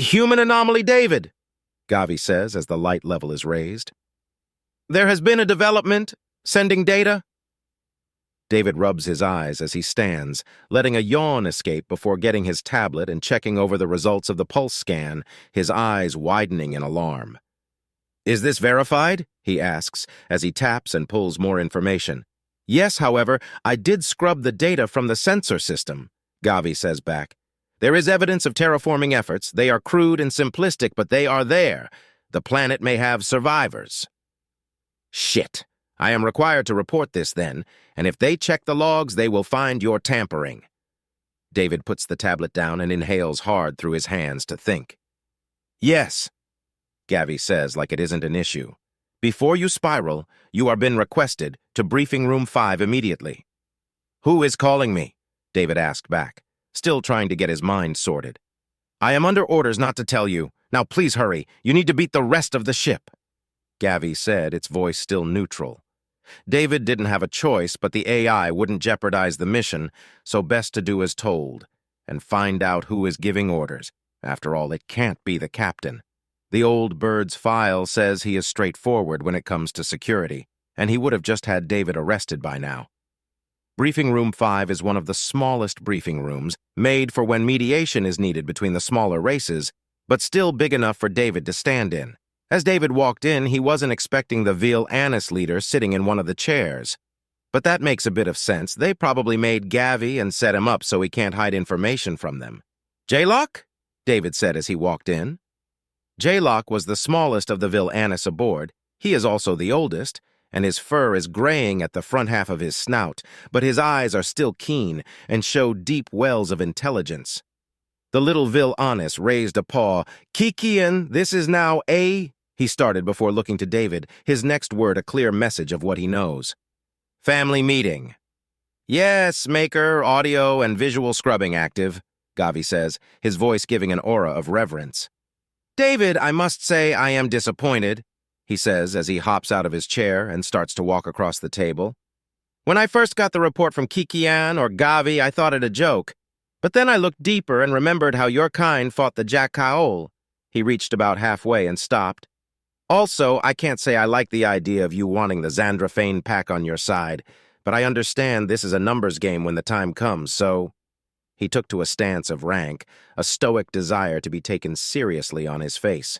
Human anomaly David, Gavi says as the light level is raised. There has been a development. Sending data. David rubs his eyes as he stands, letting a yawn escape before getting his tablet and checking over the results of the pulse scan, his eyes widening in alarm. Is this verified? He asks as he taps and pulls more information. Yes, however, I did scrub the data from the sensor system, Gavi says back. There is evidence of terraforming efforts. They are crude and simplistic, but they are there. The planet may have survivors. Shit. I am required to report this then, and if they check the logs, they will find your tampering. David puts the tablet down and inhales hard through his hands to think. Yes, Gavi says like it isn't an issue. Before you spiral, you are been requested to briefing room 5 immediately. Who is calling me? David asked back, still trying to get his mind sorted. I am under orders not to tell you. Now please hurry. You need to beat the rest of the ship. Gavi said, its voice still neutral. David didn't have a choice, but the AI wouldn't jeopardize the mission, so best to do as told, and find out who is giving orders. After all, it can't be the captain. The old bird's file says he is straightforward when it comes to security, and he would have just had David arrested by now. Briefing Room 5 is one of the smallest briefing rooms, made for when mediation is needed between the smaller races, but still big enough for David to stand in. As David walked in, he wasn't expecting the Vil-Anis leader sitting in one of the chairs. But that makes a bit of sense. They probably made Gavi and set him up so he can't hide information from them. Jaylo? David said as he walked in. Jaylo was the smallest of the Vil-Anis aboard. He is also the oldest, and his fur is graying at the front half of his snout, but his eyes are still keen and show deep wells of intelligence. The little Vil-Anis raised a paw. Kikian, this is now a... He started before looking to David, his next word a clear message of what he knows. Family meeting. Yes, Maker, audio and visual scrubbing active, Gavi says, his voice giving an aura of reverence. David, I must say I am disappointed, he says as he hops out of his chair and starts to walk across the table. When I first got the report from Kikian or Gavi, I thought it a joke. But then I looked deeper and remembered how your kind fought the Jack-Kaol. He reached about halfway and stopped. Also, I can't say I like the idea of you wanting the Zandrafane pack on your side, but I understand this is a numbers game when the time comes, so... He took to a stance of rank, a stoic desire to be taken seriously on his face.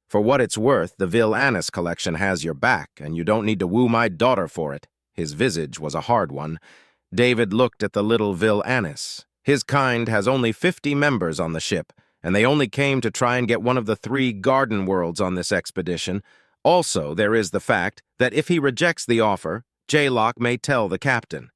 For what it's worth, the Vil-Anis collection has your back, and you don't need to woo my daughter for it. His visage was a hard one. David looked at the little Vil-Anis. His kind has only 50 members on the ship, and they only came to try and get one of the 3 garden worlds on this expedition. Also, there is the fact that if he rejects the offer, Jaylo may tell the captain.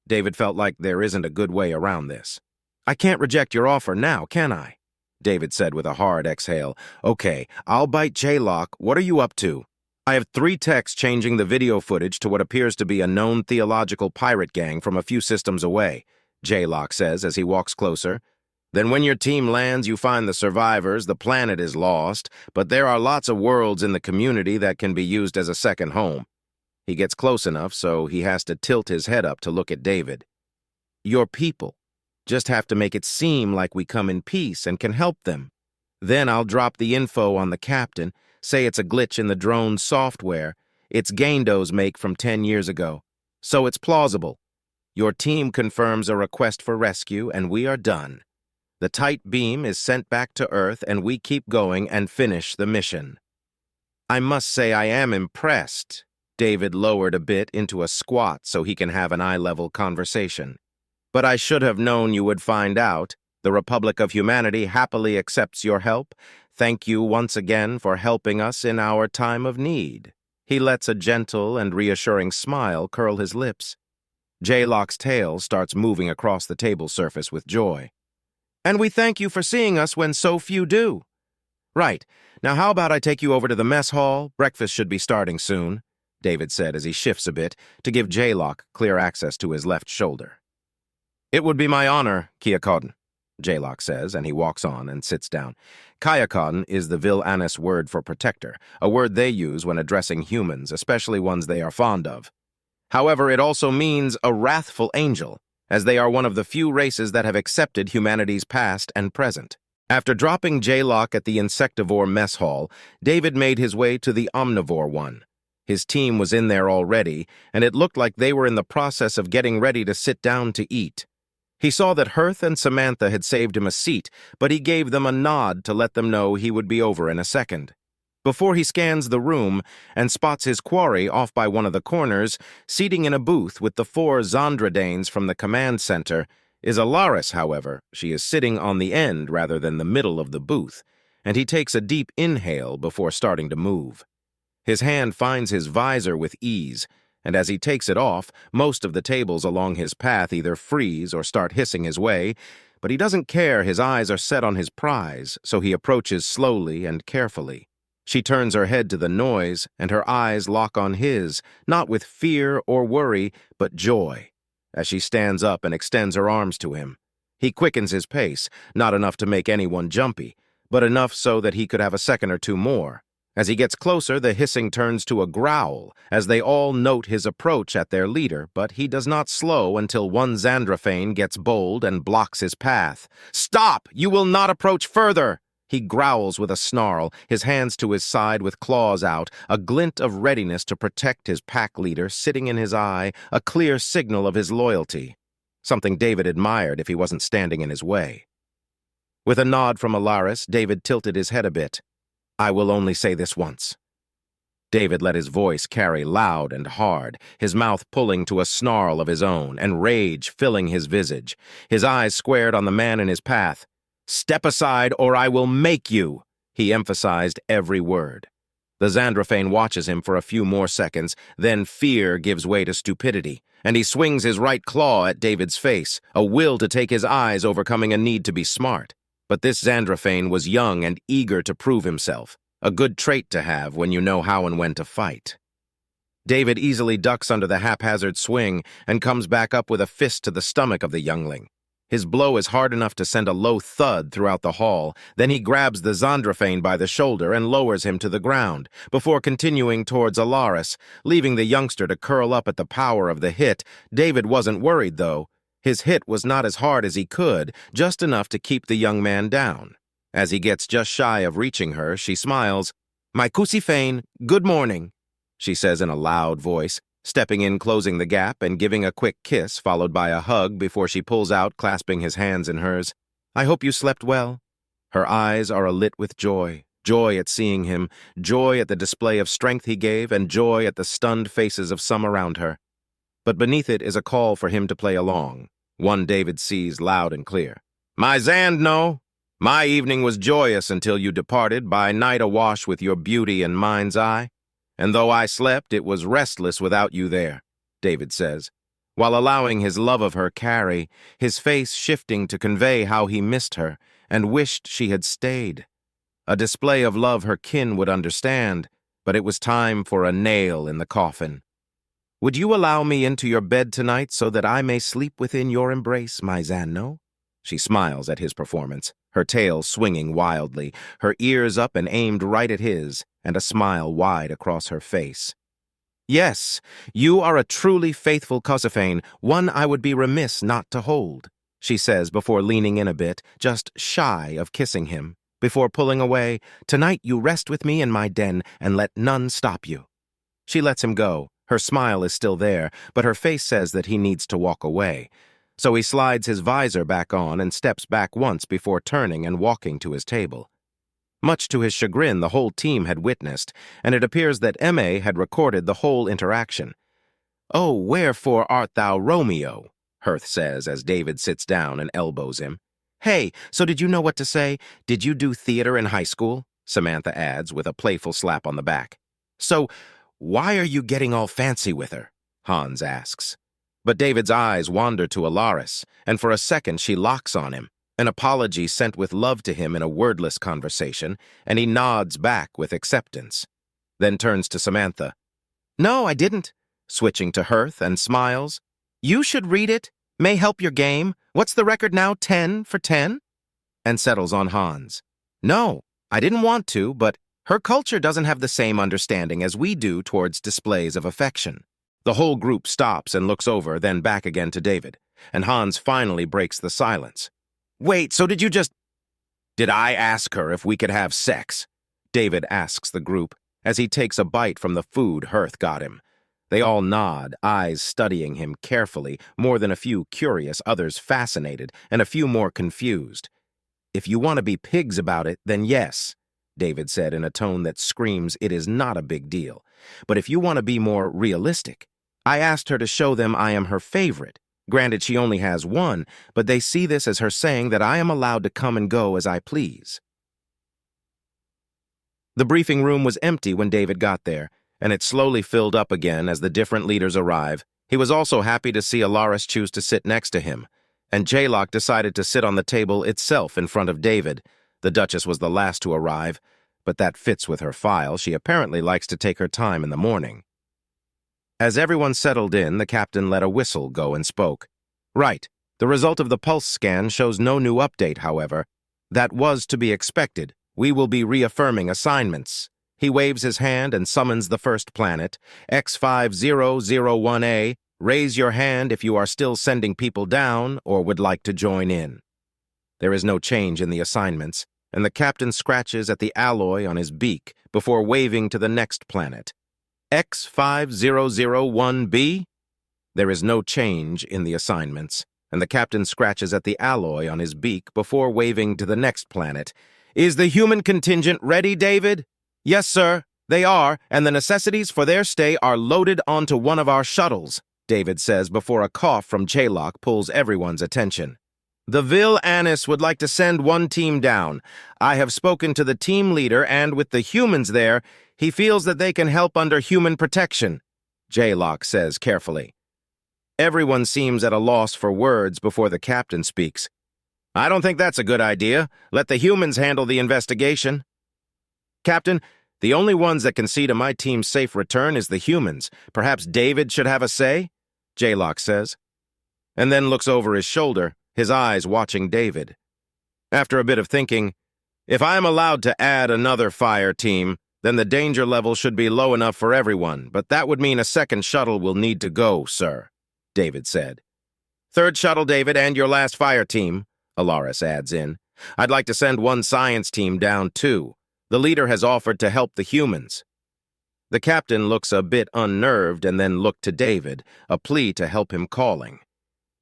David felt like there isn't a good way around this. I can't reject your offer now, can I? David said with a hard exhale. Okay, I'll bite Jaylo. What are you up to? I have 3 techs changing the video footage to what appears to be a known theological pirate gang from a few systems away, Jaylo says as he walks closer. Then when your team lands, you find the survivors, the planet is lost, but there are lots of worlds in the community that can be used as a second home. He gets close enough, so he has to tilt his head up to look at David. Your people. Just have to make it seem like we come in peace and can help them. Then I'll drop the info on the captain, say it's a glitch in the drone's software. It's Gaindo's make from 10 years ago. So it's plausible. Your team confirms a request for rescue, and we are done. The tight beam is sent back to Earth, and we keep going and finish the mission. I must say I am impressed. David lowered a bit into a squat so he can have an eye-level conversation. But I should have known you would find out. The Republic of Humanity happily accepts your help. Thank you once again for helping us in our time of need. He lets a gentle and reassuring smile curl his lips. Jaylo's tail starts moving across the table surface with joy. And we thank you for seeing us when so few do. Right. Now how about I take you over to the mess hall? Breakfast should be starting soon, David said as he shifts a bit to give Jaylo clear access to his left shoulder. It would be my honor, Kayakon, Jaylo says, and he walks on and sits down. Kayakon is the Vil-Anis word for protector, a word they use when addressing humans, especially ones they are fond of. However, it also means a wrathful angel, as they are one of the few races that have accepted humanity's past and present. After dropping Jaylo at the insectivore mess hall, David made his way to the omnivore one. His team was in there already, and it looked like they were in the process of getting ready to sit down to eat. He saw that Hirth and Samantha had saved him a seat, but he gave them a nod to let them know he would be over in a second. Before he scans the room and spots his quarry off by one of the corners, seating in a booth with the 4 Zondradanes from the command center, is Alaris, however. She is sitting on the end rather than the middle of the booth, and he takes a deep inhale before starting to move. His hand finds his visor with ease, and as he takes it off, most of the tables along his path either freeze or start hissing his way, but he doesn't care. His eyes are set on his prize, so he approaches slowly and carefully. She turns her head to the noise, and her eyes lock on his, not with fear or worry, but joy, as she stands up and extends her arms to him. He quickens his pace, not enough to make anyone jumpy, but enough so that he could have a second or two more. As he gets closer, the hissing turns to a growl, as they all note his approach at their leader, but he does not slow until one Zandrafane gets bold and blocks his path. "Stop! You will not approach further!" He growls with a snarl, his hands to his side with claws out, a glint of readiness to protect his pack leader sitting in his eye, a clear signal of his loyalty. Something David admired if he wasn't standing in his way. With a nod from Alaris, David tilted his head a bit. "I will only say this once." David let his voice carry loud and hard, his mouth pulling to a snarl of his own, and rage filling his visage, his eyes squared on the man in his path. "Step aside, or I will make you," he emphasized every word. The Zandrafane watches him for a few more seconds, then fear gives way to stupidity, and he swings his right claw at David's face, a will to take his eyes overcoming a need to be smart. But this Zandrafane was young and eager to prove himself, a good trait to have when you know how and when to fight. David easily ducks under the haphazard swing and comes back up with a fist to the stomach of the youngling. His blow is hard enough to send a low thud throughout the hall. Then he grabs the Zandrafane by the shoulder and lowers him to the ground, before continuing towards Alaris, leaving the youngster to curl up at the power of the hit. David wasn't worried, though. His hit was not as hard as he could, just enough to keep the young man down. As he gets just shy of reaching her, she smiles. "My Kusifane, good morning," she says in a loud voice, stepping in, closing the gap, and giving a quick kiss, followed by a hug before she pulls out, clasping his hands in hers. "I hope you slept well." Her eyes are alit with joy, joy at seeing him, joy at the display of strength he gave, and joy at the stunned faces of some around her. But beneath it is a call for him to play along, one David sees loud and clear. "My Zandno, my evening was joyous until you departed, by night awash with your beauty and mind's eye. And though I slept, it was restless without you there," David says, while allowing his love of her carry, his face shifting to convey how he missed her and wished she had stayed. A display of love her kin would understand, but it was time for a nail in the coffin. "Would you allow me into your bed tonight so that I may sleep within your embrace, my Zanno?" She smiles at his performance, her tail swinging wildly, her ears up and aimed right at his, and a smile wide across her face. "Yes, you are a truly faithful Kusifane, one I would be remiss not to hold," she says before leaning in a bit, just shy of kissing him, before pulling away. "Tonight you rest with me in my den, and let none stop you." She lets him go. Her smile is still there, but her face says that he needs to walk away. So he slides his visor back on and steps back once before turning and walking to his table. Much to his chagrin, the whole team had witnessed, and it appears that M.A. had recorded the whole interaction. "Oh, wherefore art thou Romeo?" Hirth says as David sits down and elbows him. "Hey, so did you know what to say? Did you do theater in high school?" Samantha adds with a playful slap on the back. "So, why are you getting all fancy with her?" Hans asks. But David's eyes wander to Alaris, and for a second she locks on him, an apology sent with love to him in a wordless conversation, and he nods back with acceptance. Then turns to Samantha. "No, I didn't," switching to Hirth, and smiles. "You should read it. May help your game. What's the record now, 10 for 10? And settles on Hans. "No, I didn't want to, but her culture doesn't have the same understanding as we do towards displays of affection." The whole group stops and looks over, then back again to David, and Hans finally breaks the silence. "Wait, so did you just—" Did I ask her if we could have sex? David asks the group as he takes a bite from the food Hearth got him. They all nod, eyes studying him carefully, more than a few curious, others fascinated, and a few more confused. If you want to be pigs about it, then yes, David said in a tone that screams it is not a big deal. But if you want to be more realistic, I asked her to show them I am her favorite. Granted, she only has one, but they see this as her saying that I am allowed to come and go as I please. The briefing room was empty when David got there, and it slowly filled up again as the different leaders arrive. He was also happy to see Alaris choose to sit next to him, and Jaylo decided to sit on the table itself in front of David. The Duchess was the last to arrive, but that fits with her file. She apparently likes to take her time in the morning. As everyone settled in, the captain let a whistle go and spoke. Right. The result of the pulse scan shows no new update, however. That was to be expected. We will be reaffirming assignments. He waves his hand and summons the first planet, X5001A. Raise your hand if you are still sending people down or would like to join in. There is no change in the assignments, and the captain scratches at the alloy on his beak before waving to the next planet. X5001B? There is no change in the assignments, and the captain scratches at the alloy on his beak before waving to the next planet. Is the human contingent ready, David? Yes, sir, they are, and the necessities for their stay are loaded onto one of our shuttles, David says before a cough from Jaylo pulls everyone's attention. The Vil-Anis would like to send one team down. I have spoken to the team leader, and with the humans there, he feels that they can help under human protection, Jaylo says carefully. Everyone seems at a loss for words before the captain speaks. I don't think that's a good idea. Let the humans handle the investigation. Captain, the only ones that can see to my team's safe return is the humans. Perhaps David should have a say? Jaylo says, and then looks over his shoulder, his eyes watching David. After a bit of thinking, if I am allowed to add another fire team, then the danger level should be low enough for everyone, but that would mean a second shuttle will need to go, sir, David said. Third shuttle, David, and your last fire team, Alaris adds in. I'd like to send one science team down, too. The leader has offered to help the humans. The captain looks a bit unnerved and then looked to David, a plea to help him calling.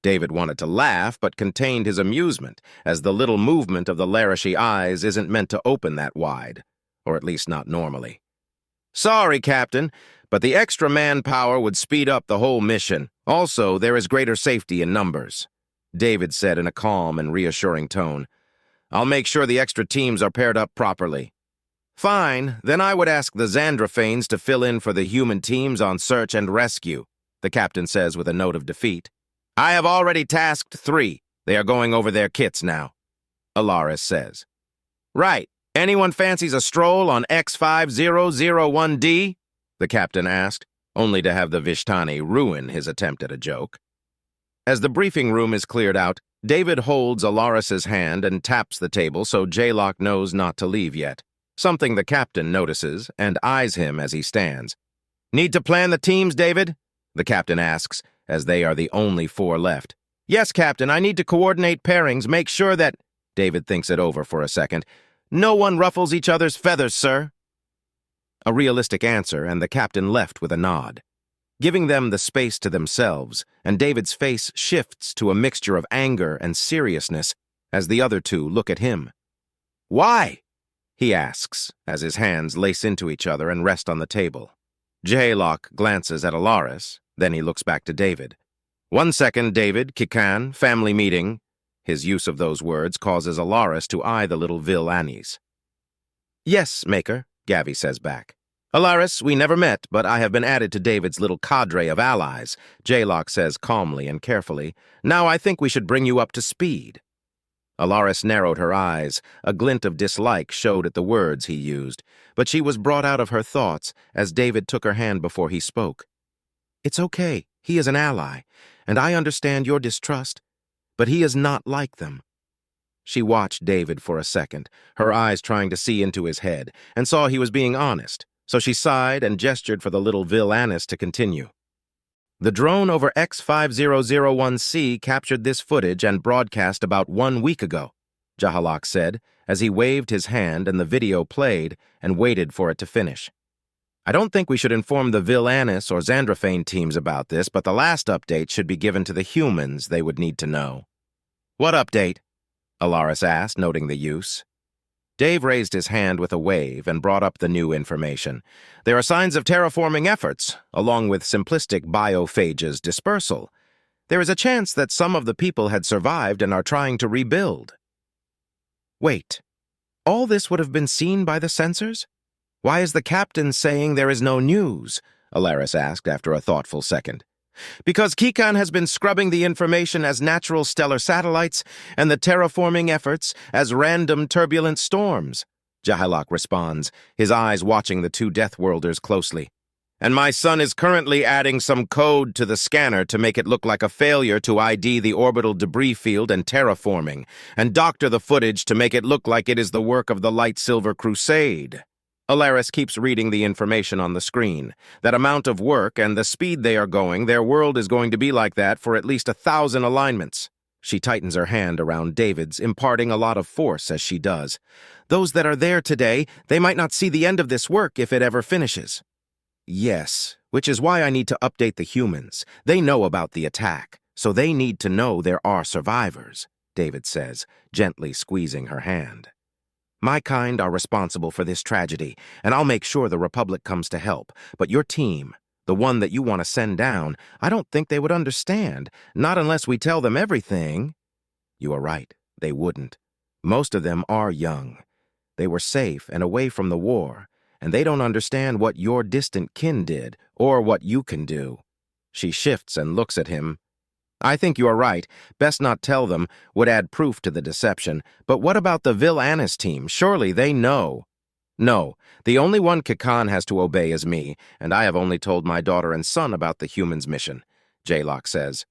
David wanted to laugh, but contained his amusement, as the little movement of the Larishy eyes isn't meant to open that wide, or at least not normally. Sorry, Captain, but the extra manpower would speed up the whole mission. Also, there is greater safety in numbers, David said in a calm and reassuring tone. I'll make sure the extra teams are paired up properly. Fine, then I would ask the Xandraphanes to fill in for the human teams on search and rescue, the captain says with a note of defeat. I have already tasked 3. They are going over their kits now, Alaris says. Right. Anyone fancies a stroll on X5001D? The captain asked, only to have the Vishtani ruin his attempt at a joke. As the briefing room is cleared out, David holds Alaris's hand and taps the table so Jaylo knows not to leave yet, something the captain notices and eyes him as he stands. Need to plan the teams, David? The captain asks, as they are the only 4 left. Yes, Captain, I need to coordinate pairings, make sure that... David thinks it over for a second. No one ruffles each other's feathers, sir. A realistic answer, and the captain left with a nod, giving them the space to themselves, and David's face shifts to a mixture of anger and seriousness as the other 2 look at him. Why? He asks, as his hands lace into each other and rest on the table. Jaylo glances at Alaris, then he looks back to David. 1 second, David, Kikan, family meeting. His use of those words causes Alaris to eye the little Vil-Anis. Yes, Maker, Gavi says back. Alaris, we never met, but I have been added to David's little cadre of allies, Jaylo says calmly and carefully. Now I think we should bring you up to speed. Alaris narrowed her eyes. A glint of dislike showed at the words he used, but she was brought out of her thoughts as David took her hand before he spoke. It's okay. He is an ally, and I understand your distrust, but he is not like them. She watched David for a second, her eyes trying to see into his head, and saw he was being honest, so she sighed and gestured for the little Vil-Anis to continue. The drone over X5001C captured this footage and broadcast about 1 week ago, Jahalak said, as he waved his hand and the video played and waited for it to finish. I don't think we should inform the Villanis or Xandraphane teams about this, but the last update should be given to the humans they would need to know. What update? Alaris asked, noting the use. Dave raised his hand with a wave and brought up the new information. There are signs of terraforming efforts, along with simplistic biophages dispersal. There is a chance that some of the people had survived and are trying to rebuild. Wait, all this would have been seen by the sensors? Why is the captain saying there is no news? Alaris asked after a thoughtful second. Because Kikan has been scrubbing the information as natural stellar satellites and the terraforming efforts as random turbulent storms, Jaylo responds, his eyes watching the two Deathworlders closely. And my son is currently adding some code to the scanner to make it look like a failure to ID the orbital debris field and terraforming, and doctor the footage to make it look like it is the work of the Light Silver Crusade. Alaris keeps reading the information on the screen. That amount of work and the speed they are going, their world is going to be like that for at least 1,000 alignments. She tightens her hand around David's, imparting a lot of force as she does. Those that are there today, they might not see the end of this work if it ever finishes. Yes, which is why I need to update the humans. They know about the attack, so they need to know there are survivors, David says, gently squeezing her hand. My kind are responsible for this tragedy, and I'll make sure the Republic comes to help. But your team, the one that you want to send down, I don't think they would understand, not unless we tell them everything. You are right, they wouldn't. Most of them are young. They were safe and away from the war, and they don't understand what your distant kin did, or what you can do. She shifts and looks at him. I think you are right. Best not tell them, would add proof to the deception. But what about the Villanis team? Surely they know. No, the only one Kikan has to obey is me, and I have only told my daughter and son about the humans' mission, Jaylo says,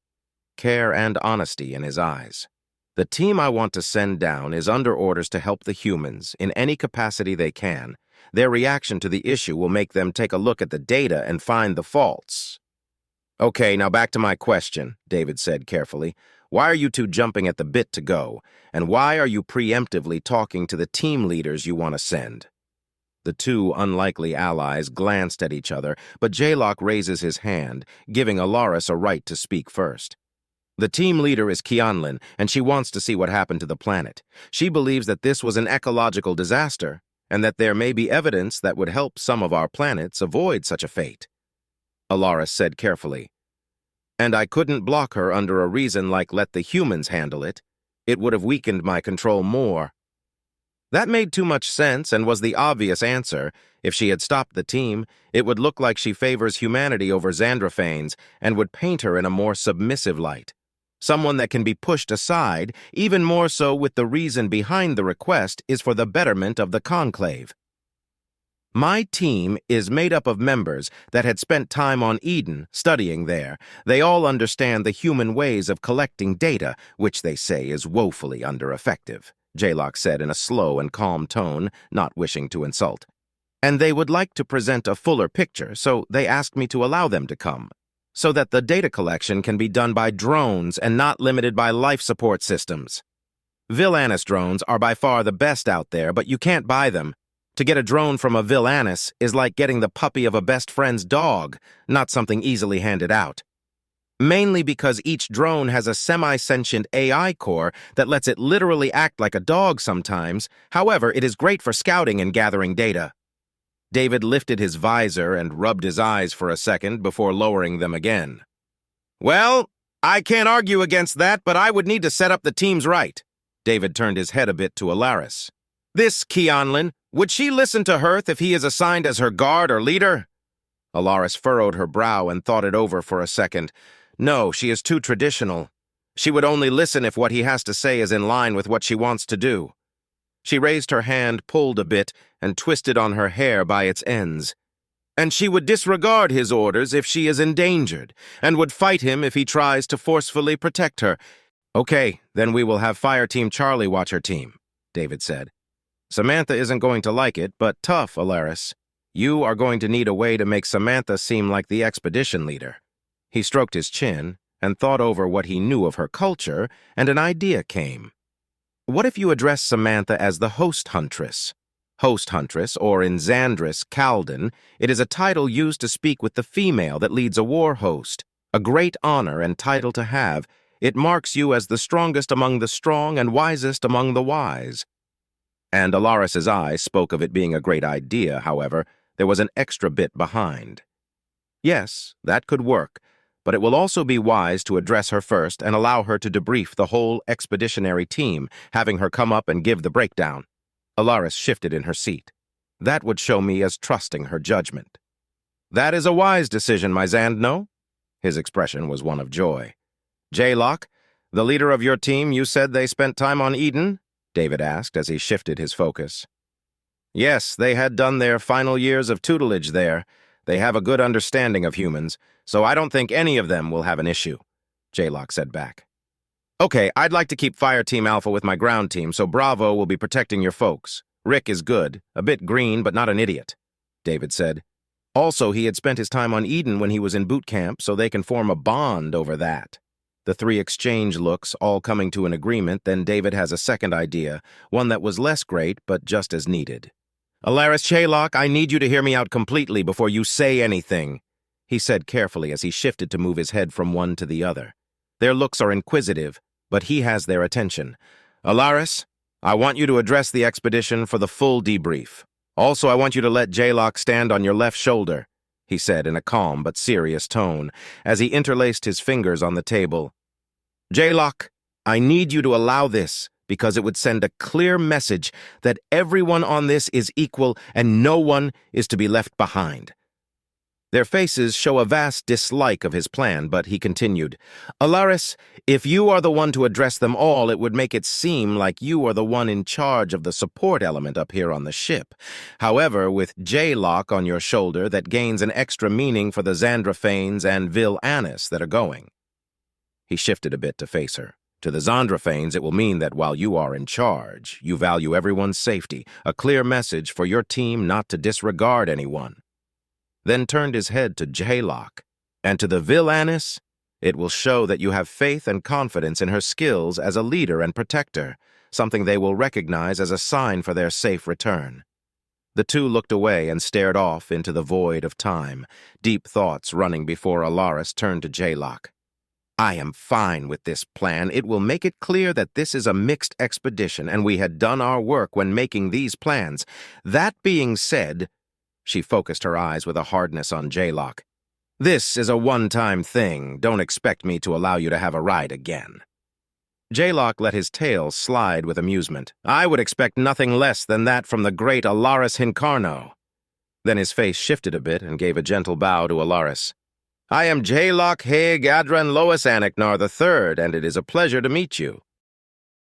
care and honesty in his eyes. The team I want to send down is under orders to help the humans in any capacity they can. Their reaction to the issue will make them take a look at the data and find the faults. Okay, now back to my question, David said carefully. Why are you two jumping at the bit to go? And why are you preemptively talking to the team leaders you want to send? The two unlikely allies glanced at each other, but Jaylo raises his hand, giving Alaris a right to speak first. The team leader is Kianlin, and she wants to see what happened to the planet. She believes that this was an ecological disaster, and that there may be evidence that would help some of our planets avoid such a fate. Alaris said carefully. And I couldn't block her under a reason like let the humans handle it. It would have weakened my control more. That made too much sense and was the obvious answer. If she had stopped the team, it would look like she favors humanity over Xandraphanes and would paint her in a more submissive light. Someone that can be pushed aside, even more so with the reason behind the request is for the betterment of the Conclave. My team is made up of members that had spent time on Eden, studying there. They all understand the human ways of collecting data, which they say is woefully under-effective, Jaylo said in a slow and calm tone, not wishing to insult. And they would like to present a fuller picture, so they asked me to allow them to come, so that the data collection can be done by drones and not limited by life support systems. Villanis drones are by far the best out there, but you can't buy them. To get a drone from a Villanis is like getting the puppy of a best friend's dog, not something easily handed out. Mainly because each drone has a semi-sentient AI core that lets it literally act like a dog sometimes. However, it is great for scouting and gathering data. David lifted his visor and rubbed his eyes for a second before lowering them again. Well, I can't argue against that, but I would need to set up the teams right. David turned his head a bit to Alaris. This Kianlin, would she listen to Hearth if he is assigned as her guard or leader? Alaris furrowed her brow and thought it over for a second. No, she is too traditional. She would only listen if what he has to say is in line with what she wants to do. She raised her hand, pulled a bit, and twisted on her hair by its ends. And she would disregard his orders if she is endangered, and would fight him if he tries to forcefully protect her. Okay, then we will have Fireteam Charlie watch her team, David said. Samantha isn't going to like it, but tough, Alaris. You are going to need a way to make Samantha seem like the expedition leader. He stroked his chin and thought over what he knew of her culture, and an idea came. What if you address Samantha as the host huntress? Host huntress, or in Xandris, Calden, it is a title used to speak with the female that leads a war host. A great honor and title to have. It marks you as the strongest among the strong and wisest among the wise. And Alaris's eyes spoke of it being a great idea, however, there was an extra bit behind. Yes, that could work, but it will also be wise to address her first and allow her to debrief the whole expeditionary team, having her come up and give the breakdown. Alaris shifted in her seat. That would show me as trusting her judgment. That is a wise decision, my Xand, no? His expression was one of joy. Jaylo, the leader of your team, you said they spent time on Eden? David asked as he shifted his focus. Yes, they had done their final years of tutelage there. They have a good understanding of humans, so I don't think any of them will have an issue, Jaylo said back. Okay, I'd like to keep Fire Team Alpha with my ground team, so Bravo will be protecting your folks. Rick is good, a bit green, but not an idiot, David said. Also, he had spent his time on Eden when he was in boot camp, so they can form a bond over that. The three exchange looks, all coming to an agreement, then David has a second idea, one that was less great, but just as needed. Alaris Chaylock, I need you to hear me out completely before you say anything, he said carefully as he shifted to move his head from one to the other. Their looks are inquisitive, but he has their attention. Alaris, I want you to address the expedition for the full debrief. Also, I want you to let Jaylock stand on your left shoulder, he said in a calm but serious tone, as he interlaced his fingers on the table. Jaylock, I need you to allow this, because it would send a clear message that everyone on this is equal and no one is to be left behind. Their faces show a vast dislike of his plan, but he continued, Alaris, if you are the one to address them all, it would make it seem like you are the one in charge of the support element up here on the ship. However, with Jaylock on your shoulder, that gains an extra meaning for the Xandraphanes and Villanis that are going. He shifted a bit to face her. To the Xandraphanes, it will mean that while you are in charge, you value everyone's safety, a clear message for your team not to disregard anyone. Then turned his head to Jaylock. And to the Villanis, it will show that you have faith and confidence in her skills as a leader and protector, something they will recognize as a sign for their safe return. The two looked away and stared off into the void of time, deep thoughts running before Alaris turned to Jaylock. I am fine with this plan. It will make it clear that this is a mixed expedition, and we had done our work when making these plans. That being said, she focused her eyes with a hardness on Jaylock. This is a one-time thing. Don't expect me to allow you to have a ride again. Jaylock let his tail slide with amusement. I would expect nothing less than that from the great Alaris Hincarno. Then his face shifted a bit and gave a gentle bow to Alaris. I am Jaylock Haig Adran Lois Anaknar III, and it is a pleasure to meet you.